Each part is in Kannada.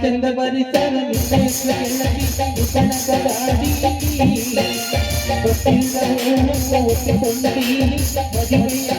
ಚಂದ ಬರಿಸರ ಕಣಕದಾಡಿ ಗೊತ್ತಿಲ್ಲ ಒಪ್ಪಿಕೊಂಡಿ ಮದುವೆಯ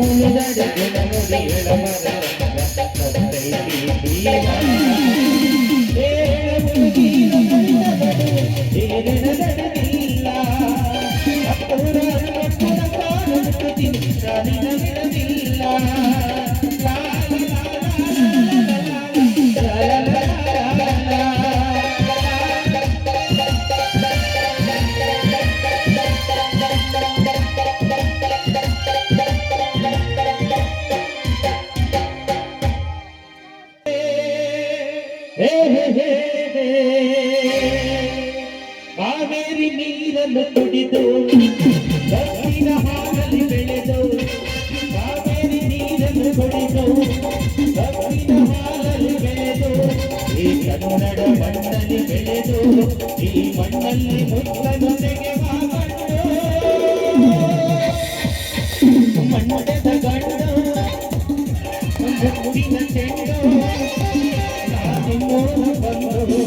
ಉಳಿದಡೆ ಗುಣನುಡಿಗಳ ಕಾವೇರಿ ನೀರನ್ನು ಕುಡಿದು ಕಬ್ಬಿನ ಹಾಲಲ್ಲಿ ಬೆಳೆದು ಕಾವೇರಿ ನೀರನ್ನು ಕುಡಿದು ಕಬ್ಬಿನ ಹಾಲಲ್ಲಿ ಬೆಳೆದು ಈ ಕನ್ನಡ ಮಣ್ಣಲ್ಲಿ ಬೆಳೆದು ಈ ಮಣ್ಣಲ್ಲಿ ಮುತ್ತನ್ನು ತೆಗೆವ ಮಣ್ಣದ ಗಂಡು ಮುಡಿನ ಚೆಂಡು ಬಂದು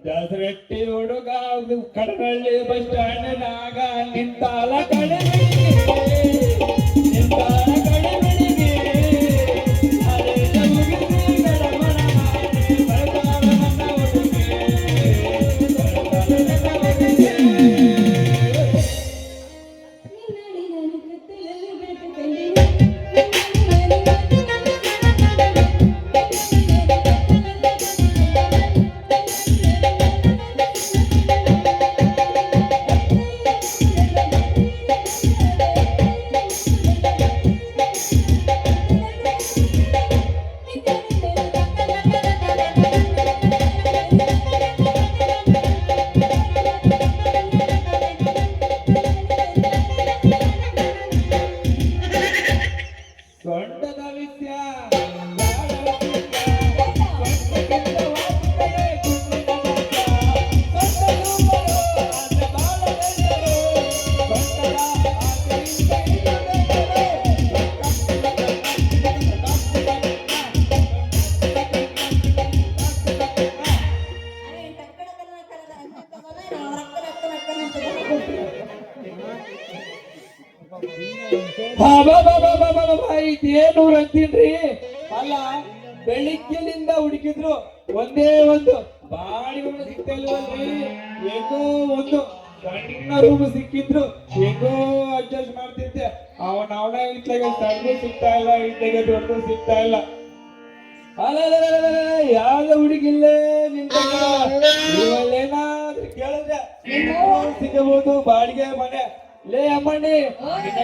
ದಾಸರಟ್ಟಿ ಹುಡುಗ ಕಡಗಳ್ಳಿ ಬಸ್ ಸ್ಟ್ಯಾಂಡ್ ನಾಗ ನಿಂತಾಲ ಕಡೆಗಳಿಗೆ ನಿಂತಾಲ ಕಡೆಗಳಿಗೆ ಇದೇನೂರ್ ಅಂತೀನ್ರಿ. ಅಲ್ಲ ಬೆಳಿಗ್ಗೆಲಿಂದ ಹುಡುಕಿದ್ರು ಒಂದೇ ಒಂದು ಬಾಡಿಗೆ ಸಿಗ್ತಲ್ವಲ್ರಿ. ಹೆಂಗೋ ಒಂದು ಸಣ್ಣ ರೂಮ್ ಸಿಕ್ಕಿದ್ರು ಹೆಂಗೋ ಅಡ್ಜಸ್ಟ್ ಮಾಡ್ತಿದ್ದೆ. ಅವನ ಇಟ್ಲಾಗ ಸಣ್ಣ ಸಿಗ್ತಾ ಇಲ್ಲ, ಇಟ್ಲಾಗ ದೊಡ್ಡ ಸಿಗ್ತಾ ಇಲ್ಲ. ಅಲ್ಲ ಯಾವ ಹುಡುಗಿಲ್ಲೇ ನಿಂತೇನಾದ್ರೂ ಕೇಳಿದ್ರೆ ಸಿಗಬಹುದು ಬಾಡಿಗೆ ಮನೆ. ಲೇ ಅಮ್ಮಣ್ಣಿ,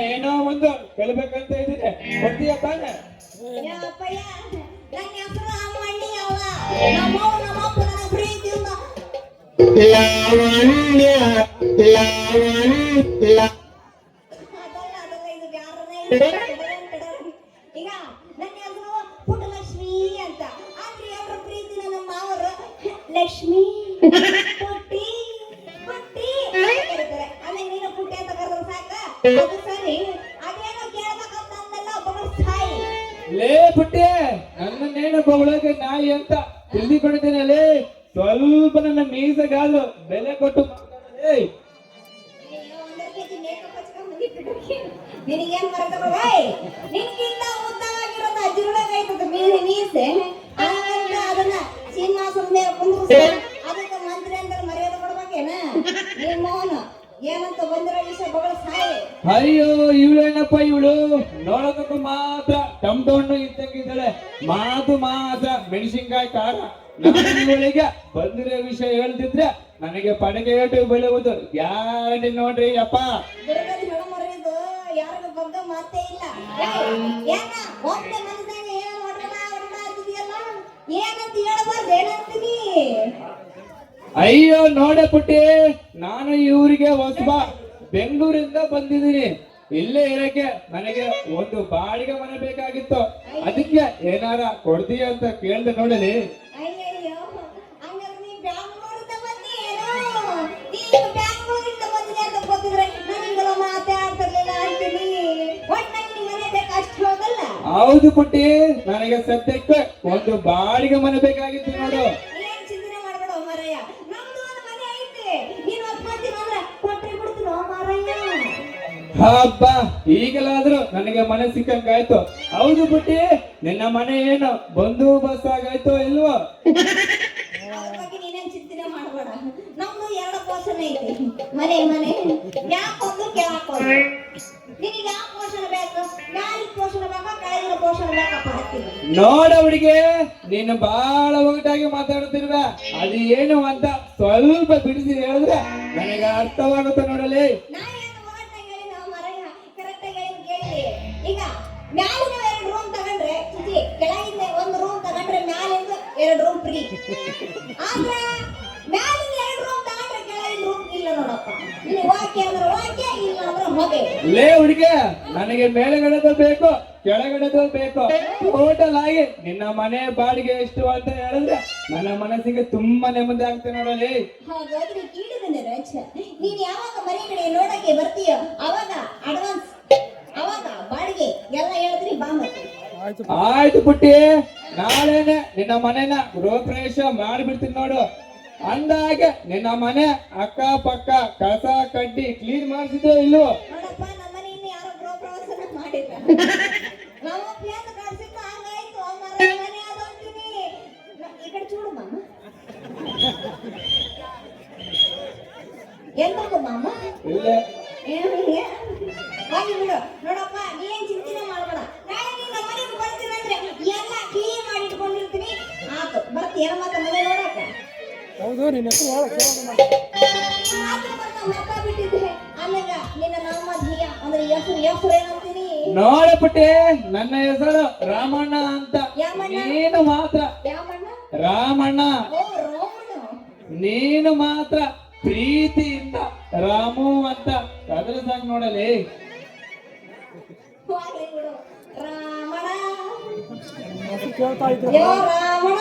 ಏನೋ ಒಂದು ಕಲಿಬೇಕಂತ ಇದ್ದೀನಿ, ಬರ್ತೀಯ ತಾನೆ? ಲಾವಣ್ಯ ಲಾವಣ್ಯ ಈಗ ನನ್ನ ಹೆಸರು ಪುಟ್ಟಲಕ್ಷ್ಮಿ ಅಂತ. ಆದ್ರೆ ಅವರ ಪ್ರೀತಿ ನನ್ನ ಮಾವರು ಲಕ್ಷ್ಮಿ ಪುಟ್ಟಿ ಪುಟ್ಟಿ ಕರೀತಾರೆ. ಅದೇ ನೀನು ಪುಟ್ಟಿ ಅಂತ ಕರೆದ್ರೆ ಸಾಕ? ಅದು ಸರಿ. ಅದೇನೋ ಕೇಳಬೇಕಂತಂದಲ್ಲ ಬಗಳು ಸಾಯಿ. ಲೇ ಪುಟ್ಟಿ, ನನ್ನನ್ನೇನು ಬಗಳಕ್ಕೆ ನಾಯಿ ಅಂತ ತಿಳಿದುಕೊಂಡಿದ್ದೇನೆ. ಲೇ ಸ್ವಲ್ಪ ನನ್ನ ಮೀಸಗಾಲು ಬೆಲೆ ಕೊಟ್ಟು ಮಾತಾಡಲೇ. ನಿನಗೇನ್ ಬರ್ತದೆ? ನಿನ್ಗಿಂತ ಉದ್ದವಾಗಿರೋದು ಅಜಿರುಳಾಗೈತದ ಮೀಸೆ. ಅದಕ್ಕೆ ಮಂತ್ರಿ ಅಂದ್ರೆ ಮರ್ಯಾದೆ ಕೊಡ್ಬೇಕೇನ ನಿಮ್ಮವನ ಏನಂತ ಬಂದಿರೋ ವಿಷಯ ಬಗಳ ಸಾಯಿ ಅಯ್ಯೋ ಇವಳೇನಪ್ಪ ಇವಳು ನೋಡೋದಕ್ಕೂ ಮಾತ್ರ ಟಮ್ಟೊಣ್ಣು ಇದ್ದಂಗಿದ್ದಾಳೆ, ಮಾತು ಮಾತ್ರ ಮೆಣಸಿನ್ಕಾಯಿ ಖಾರ. ನಾನು ಇವಳಿಗೆ ಬಂದಿರೋ ವಿಷಯ ಹೇಳ್ತಿದ್ರೆ ನನಗೆ ಪಡಕೆ ಏಟು ಬೆಳೆಯುವುದು ಗ್ಯಾರಂಟಿ ನೋಡ್ರಿ ಅಪ್ಪ. ದುರ್ಗದ ಹೆಣ ಮರೆಯೋದು ಯಾರಿಗ ಬಂದ ಮಾತೇ ಇಲ್ಲ. ಏನ ಒಮ್ಮೆ ಮನಸ್ಸಾಗ ಏನ್ ಹೊಡ್ಕೊಂಡ ಅಂತಿದೆಯಲ್ಲ ಏನಂತ ಹೇಳ್ಬಾರ್ದು ಏನಂತೀನಿ. ಅಯ್ಯೋ ನೋಡೆ ಪುಟ್ಟಿ, ನಾನು ಇವರಿಗೆ ಹೊಸಬ ಬೆಂಗಳೂರಿಂದ ಬಂದಿದ್ದೀನಿ. ಇಲ್ಲೇ ಇರಕ್ಕೆ ನನಗೆ ಒಂದು ಬಾಡಿಗೆ ಮನೆ ಬೇಕಾಗಿತ್ತು, ಅದಕ್ಕೆ ಏನಾರ ಕೊಡ್ತೀಯ ಅಂತ ಕೇಳ್ದೆ ನೋಡಲಿ. ಅಯ್ಯಯ್ಯೋ ಹಂಗಾದ್ರೆ ನೀ ಬ್ಯಾಂಗ್ಳೂರಿಂದ ಬಂದಿ ಏನೋ ನೀನು ಬ್ಯಾಂಗ್ಳೂರಿಂದ ಬಂದಿದೆ ಅಂತ ಗೊತ್ತಿದ್ರೆ ನನಗೆಲ್ಲ ಮಾತಾಡ್ತಿರ್ಲಿಲ್ಲ ಅಂತೀನಿ. ಒಟ್ಟಾಗಿ ನಿನ್ ಮನೆ ಬೇಕು ಅಷ್ಟು ಹೋಗಲ್ಲ. ಹೌದು ಪುಟ್ಟಿ, ನನಗೆ ಸದ್ಯಕ್ಕೆ ಒಂದು ಬಾಡಿಗೆ ಮನೆ ಬೇಕಾಗಿತ್ತು ನೋಡು. ಏನ್ ಚಿಂತನೆ ಮಾಡ್ಬೇಡ ಮಾರಯ್ಯ, ನಮ್ದು ಒಂದು ಮನೆ ಐತೆ. ನೀನ್ ಒಪ್ಕೊಂತೀನಿ ಅಂದ್ರೆ ಕೊಟ್ಟರೆ ಬಿಡ್ತೀನೋ ಮಾರಯ್ಯ. ಹಬ್ಬ, ಈಗಲಾದ್ರೂ ನನಗೆ ಮನೆ ಸಿಕ್ಕಂಗಾಯ್ತು. ಹೌದು ಪುಟ್ಟಿ, ನಿನ್ನ ಮನೆ ಏನು ಬಂದು ಬಸ್ ಆಗಾಯ್ತೋ ಇಲ್ವೋ? ಅದ್ರ ಬಗ್ಗೆ ನೀನೇನ್ ಚಿಂತನೆ ಮಾಡ್ಬೇಡ, ನಮ್ದು 2 ಪೋಷಣೆ ಐತಿ. ಮನೆ ಮನೆ ಯಾಕೊಂದು ಕೇಳಾಕೊಂದು. ನಿನಗೆ ಯಾವ ಪೋಷಣೆ ಬೇಕು? ಮ್ಯಾಲಿನ ಪೋಷಣೆ ಬೇಕಾ ಕೆಳಗಿನ ಪೋಷಣೆ ಬೇಕಪ್ಪ ಹತ್ತೀನಿ. ನೋಡ ಹುಡುಗಿ, ನೀನು ಬಹಳ ಒಗಟಾಗಿ ಮಾತಾಡ್ತಿರ್ವ, ಅದು ಏನು ಅಂತ ಸ್ವಲ್ಪ ಬಿಡಿಸಿ ಹೇಳಿದ್ರೆ ನನಗೆ ಅರ್ಥವಾಗುತ್ತೆ ನೋಡಲಿ. ನಾ ಏನು ಒಗಟ್ಟಾಗಿ ಹೇಳಿನ ಮಾರಯ್ಯ, ಕರೆಕ್ಟಾಗಿ ಹೇಳಿದ್ ಕೇಳಿ. ಈಗ ಮ್ಯಾಲಿನ 2 ರೂಮ್ ತಗೊಂಡ್ರೆ ಚಿಚಿ, ಕೆಳಗಿಂದ 1 ರೂಮ್ ತಗೊಂಡ್ರೆ ಮ್ಯಾಲಿಂದ 2 ರೂಮ್ ಫ್ರೀ. ಆದ್ರೆ ಮ್ಯಾಲಿಂದ 2 ರೂಮ್ ತಗೊಂಡ್ರೆ ಕೆಳಗಿನ ರೂಮ್ ಇಲ್ಲ ನೋಡಪ್ಪ. ನೀನು ವಾಕ್ಯ ಅಂದ್ರೆ ವಾಕ್ಯ, ಇಲ್ಲ ಅಂದ್ರೆ ಹೊಗೆ. ಲೇ ಹುಡುಗಿ, ನನಗೆ ಮೇಲ್ಗಡೆದು ಬೇಕು ಕೆಳಗಡೆದು ಬೇಕು. ಟೋಟಲ್ ಆಗಿ ನಿನ್ನ ಮನೆ ಬಾಡಿಗೆ ಎಷ್ಟು ಅಂತ ಹೇಳಿದ್ರೆ ನನ್ನ ಮನಸ್ಸಿಗೆ ತುಂಬಾ ನೆಮ್ಮದಿ ಆಗ್ತದೆ ನೋಡಲಿ. ಹಾಗಾದ್ರೆ ಕೀಳಿದನೆ ರಾಜ, ನೀನ್ ಯಾವಾಗ ಮನೆ ಕಡೆ ನೋಡಕ್ಕೆ ಬರ್ತೀಯ ಅವಾಗ ಅಡ್ವಾನ್ಸ್, ಅವಾಗ ಬಾಡಿಗೆ ಎಲ್ಲ ಹೇಳಿದ್ರಿ ಬಾ ಮತ್ತೆ. ಆಯ್ತು ಪುಟ್ಟಿ, ನಾಳೆನೆ ನಿನ್ನ ಮನೆನ ಗೃಹ ಪ್ರವೇಶ ಮಾಡಿಬಿಡ್ತೀನಿ ನೋಡು. ಅಂದಾಗ ನಿನ್ನ ಮನೆ ಅಕ್ಕ ಪಕ್ಕ ಕಸ ಕಡ್ಡಿ ಕ್ಲೀನ್ ಮಾಡಿಸಿದ್ಯೋ ಇಲ್ವೋ? ನೋಡಪ್ಪ, ನಮ್ಮನೆ ಇನ್ನು ಯಾರೋ ಗೃಹ ಪ್ರವೇಶನ ಮಾಡಿಲ್ಲ. ನಾವು ಪ್ಲೇಸ್ ಕಳ್ಸಿದ್ದ ಹಂಗಾಯ್ತು. ಮನೆ ಅದು ಅಂತೀನಿ. ಈ ಕಡೆ చూడు ಮಾಮ. ಎಂತದು ಮಾಮ? ಇಲ್ಲ ಏನಿಲ್ಲ ಹೋಗಿ ಬಿಡು. ನೋಡಪ್ಪ, ನೀನ್ ಚಿಂತನೆ ಮಾಡ್ಬೇಡ. ನಾಳೆ ನಿನ್ನ ಮನೆಗೆ ಬರ್ತೀನಂದ್ರೆ ಎಲ್ಲ ಕ್ಲೀನ್ ಮಾಡಿ ಇಟ್ಕೊಂಡಿರ್ತೀನಿ. ಆತು ಬರ್ತೀಯ ಮತ್ತೆ ಮನೆ ನೋಡಕ್ಕೆ? ಹೌದು, ನಿನ್ನ ಹೆಸರು ಬಿಟ್ಟಿದ್ದೆ. ಆಮೇಲೆ ನಿನ್ನ ನಾಮ ಧಿಯ ಅಂದ್ರೆ ಹೆಸರು ಏನಂತೀನಿ? ನೋಡ ಪುಟ್ಟಿ, ನನ್ನ ಹೆಸರು ರಾಮಣ್ಣ ಅಂತ. ಯಾಮಣ್ಣ? ನೀನು ಮಾತ್ರ ಯಾಮಣ್ಣ? ರಾಮಣ್ಣ. ಓ ರೋಮಣ್ಣ. ನೀನು ಮಾತ್ರ ಪ್ರೀತಿಯಿಂದ ರಾಮು ಅಂತ ಕದ್ರೆ ಸಾಕು ನೋಡಲಿ. ಹೋಗ್ಲಿ ಬಿಡು. ರಾಮಣ್ಣ, ಕೇಳ್ತಾ ಇದ್ದೆ. ಯೋ ರಾಮಣ್ಣ,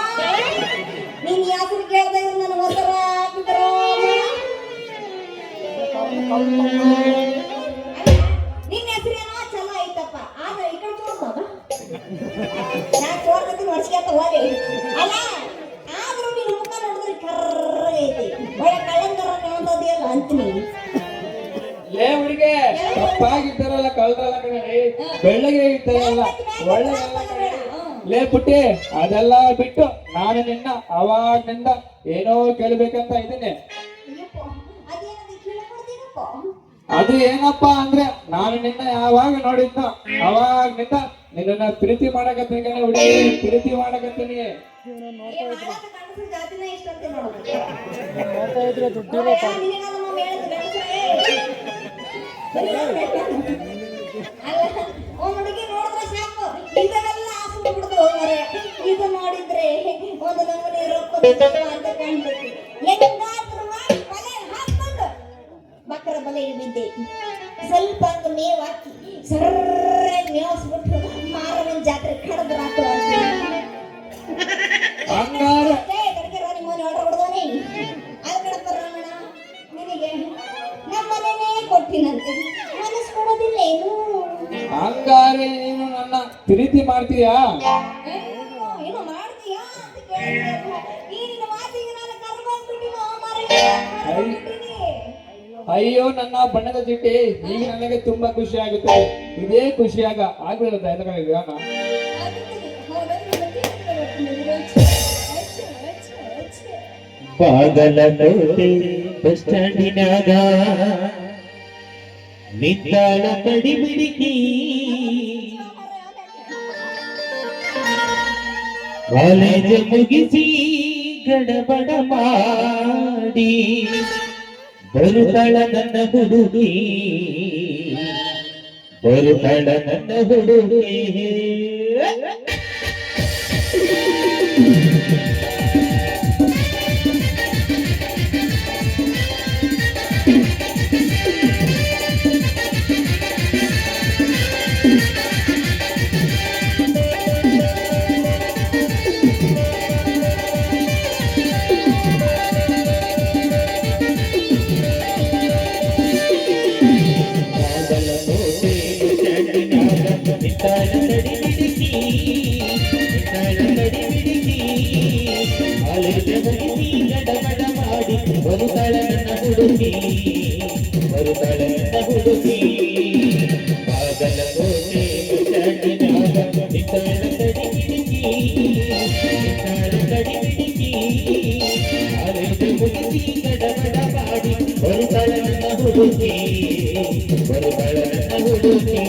ನೀನ್ ಹೆಸರು ಕೇಳ್ತಾ ಇದ್ರೆ ನನ್ನ ಒಂಥರ ಆಗ್ತಿದ್ರು. ನಿನ್ನ ಹೆಸರೇನೋ ಚಲೋ ಐತಪ್ಪ, ಆದ್ರೆ ಈ ಕಡೆ చూడు ಬಾಬಾ. ನಾ ಚೋರ್ಗತಿ ವರ್ಷಕ್ಕೆ ಹೋಗಿ ಅಲ್ಲ, ಆದ್ರೂ ನಿನ್ನ ಮುಖ ನೋಡಿದ್ರೆ ಕರ್ರ ಐತಿ. ಒಳ್ಳೆ ಕಳ್ಳಂತರ ಕಾಣ್ತದೆಯಲ್ಲ ಅಂತೀನಿ. ಲೇ ಹುಡುಗಿ, ತಪ್ಪಾಗಿದ್ದಾರಲ್ಲ ಕಳ್ರಲ್ಲ ಕಣಿ, ಬೆಳ್ಳಗೆ ಇದ್ದಾರಲ್ಲ ಒಳ್ಳೆ. ಲೇ ಪುಟ್ಟಿ, ಅದೆಲ್ಲ ಬಿಟ್ಟು ನಾನು ನಿನ್ನ ಅವಾಗ್ನಿಂದ ಏನೋ ಕೇಳ್ಬೇಕಂತ ಇದ್ದೀನಿ. ಅಯ್ಯಪ್ಪ, ಅದೇನದು ಕೇಳ್ಕೊಡ್ತೀನಪ್ಪ. ಅದು ಏನಪ್ಪಾ ಅಂದ್ರೆ, ನಾನು ನಿನ್ನ ಯಾವಾಗ ನೋಡಿದ್ನೋ ಅವಾಗ್ನಿಂದ ನಿನ್ನ ಪ್ರೀತಿ ಮಾಡಕತ್ತೀನಿ ಹುಡುಗಿ, ಪ್ರೀತಿ ಮಾಡಕತ್ತೀನಿ. ಏ ಮಾಡಾಕ ಗಂಡಸ್ರ ಜಾತಿನೇ ಇಷ್ಟ ಅಂತ ನೋಡು. ನೋಡ್ತಾ ಇದ್ರೆ ದುಡ್ಡಿಲ್ಲ. ನಿನಗೆ ನಮ್ಮ ಹೇಳಿದ ಗಂಡಸ್ರೇ. ಅಲ್ಲ, ಒಬ್ಬ ಹುಡುಗಿ ನೋಡಿದ್ರೆ ಸಾಕು ಇದನ್ನೆಲ್ಲ ಆಸೆ ಬಿಡ್ದು ಹೋಗ್ರೆ. ಇದು ನೋಡಿದ್ರೆ ಒಂದು ನಮ್ಮನೆ ರೊಕ್ಕ ಅಂತ ಕಾಣ್ತೈತಿ. ಎಂದಾದ್ರೂ ಮಾಡಿ ಬಲೆ ಹಾಕೊಂಡು ಬಕ್ರ ಬಲೆಗೆ ಬಿದ್ದೆ. ಸ್ವಲ್ಪ ಹಂಗ ಮೇವ್ ಹಾಕಿ ಸರ್ರಾಗಿ ಮೇವಸ್ಬಿಟ್ಟು ಮಾರವನ ಜಾತ್ರೆ ಕಡದ್ರಾತು ಅಂತ ಹಂಗಾರೆ ನಿಮ್ಮನೆ ಆರ್ಡರ್ ಹೊಡೆದವನೇ. ಅದು ಕಡಪ ರಾಮಣ್ಣ, ನಿನಗೆ ನಮ್ಮನೇನೇ ಕೊಟ್ಟಿನಂತೆ ಮನಸ್ಸು ಕೊಡೋದಿಲ್ಲ ಏನು? ಹಂಗಾರೆ ನೀನು ನನ್ನ ಪ್ರೀತಿ ಮಾಡ್ತೀಯಾ? ಏನು ಮಾಡ್ತೀಯಾ ಅಂತ ಕೇಳಿದ್ರೆ ಈ ನಿನ್ನ ಮಾತಿಗೆ ನಾನು ಕರ್ಕೊಂಡ್ಬಿಟ್ಟಿನ ಮಾರಯ್ಯ. ಅಯ್ಯೋ ನನ್ನ ಬಣ್ಣದ ಚಿಟ್ಟಿ, ಈಗ ನನಗೆ ತುಂಬಾ ಖುಷಿ ಆಗುತ್ತೆ. ಇದೇ ಖುಷಿಯಾಗ ಆಗ್ಬಿಡುತ್ತೆ ಎದಕ್ಕಾಗ. ಬಾಗಲಕೋಟೆ ಬಸ್ ಸ್ಟ್ಯಾಂಡಿನಾಗ ನಿಂತಾಳ ಕಡಿಬಿಡಿಕಿ ಕಾಲೇಜ ಮುಗಿಸಿ ಗಡಬಡ ಮಾಡಿ ಬರುತ್ತಾಳ ನನ್ನ ಹುಡುಗಿ ಬರುತ್ತಾಳ ನನ್ನ ಹುಡುಗಿ ಬರುತ್ತಾಳ ನನ್ನ ಹುಡುಗಿ ಬರುತ್ತಾಳ ನನ್ನ ಹುಡುಗಿ ಬಾಗಲಕೋಟೆ ಸ್ಟ್ಯಾಂಡಿನಾಗ ನಿಂತಾಳ ಕಡಿಬಿಡಿಕಿ ನಿಂತಾಳ ಕಡಿಬಿಡಿಕಿ ಕಾಲೇಜ ಮುಗಿಸಿ ಗಡಬಡ ಮಾಡಿ ಬರುತ್ತಾಳ ನನ್ನ ಹುಡುಗಿ ಬರುತ್ತಾಳ ನನ್ನ ಹುಡುಗಿ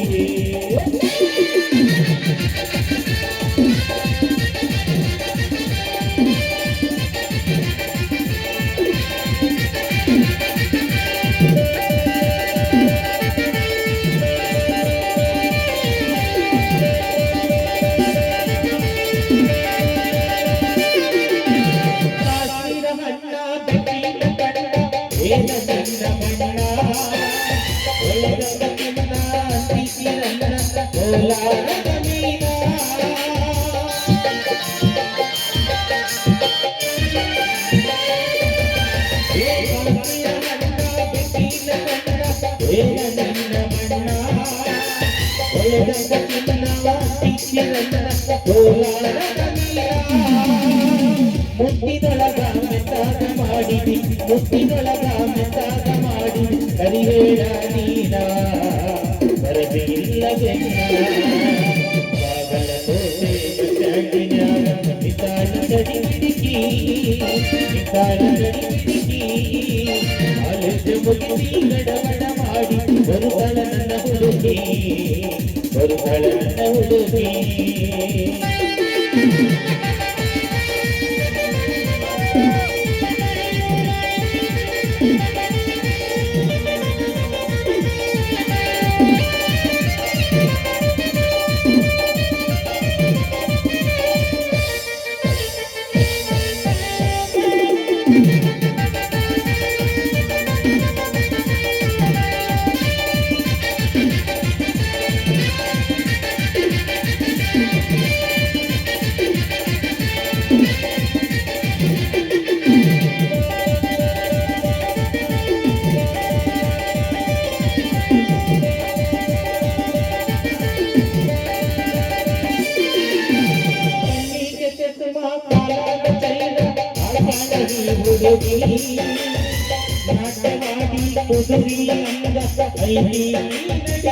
ಮುಟ್ಟಿದೊಳಗ ಮೆತ್ತಾಗ ಮಾಡಿ ಮುಟ್ಟಿದೊಳಗ ಮೆತ್ತಾಗ ಮಾಡಿ ಕರಿಬೇಡ ನೀನ ಬರದಿಲ್ಲ ಬಾಗಲಕೋಟೆ ಸ್ಟ್ಯಾಂಡಿನಾಗ ನಿಂತಾಳ ಕಡಿಬಿಡಿಕಿ ನಿಂತಾಳ ಕಡಿಬಿಡಿಕಿ ಕಾಲೇಜ ಮುಗಿಸಿ ಗಡಬಡ ಮಾಡಿ ಬರುತ್ತಾಳ ನನ್ನ ಹುಡುಗಿ ಬರುತ್ತಾಳ ನನ್ನ ಹುಡುಗಿ ನಾಟವಾಡಿ ಕುದುರಿ ಅಂದ ಐಲಿ ನಡಿಗಿ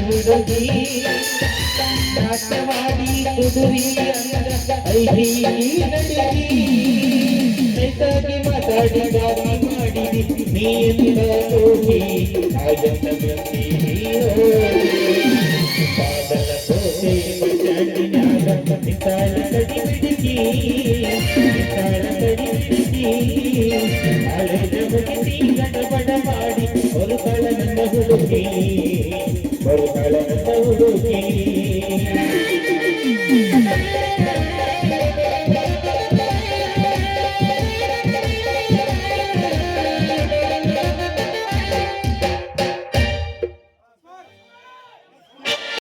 ಹುಡುಗಿ ನಾಟವಾಡಿ ಕುದುರಿ ಅಂದ ಐಲಿ ನಡಿಗಿ ನೈತಾಗಿ ಮಾತಾಡಿದಾಗ ಮಾಡಿದಿ ನೀ ಎಂದ ಹೋಗಿ ಆಗಂತ ಬಂದಿ ಬಾಗಲಕೋಟೆ ಸ್ಟ್ಯಾಂಡಿನಾಗ ನಿಂತಾಳ ಕಡಿಬಿಡಿಕಿ ನಿಂತಾಳ ಕಡಿಬಿಡಿಕಿ ಕಾಲೇಜ ಮುಗಿಸಿ ಗಡಬಡ ಮಾಡಿ ಬರುತ್ತಾಳ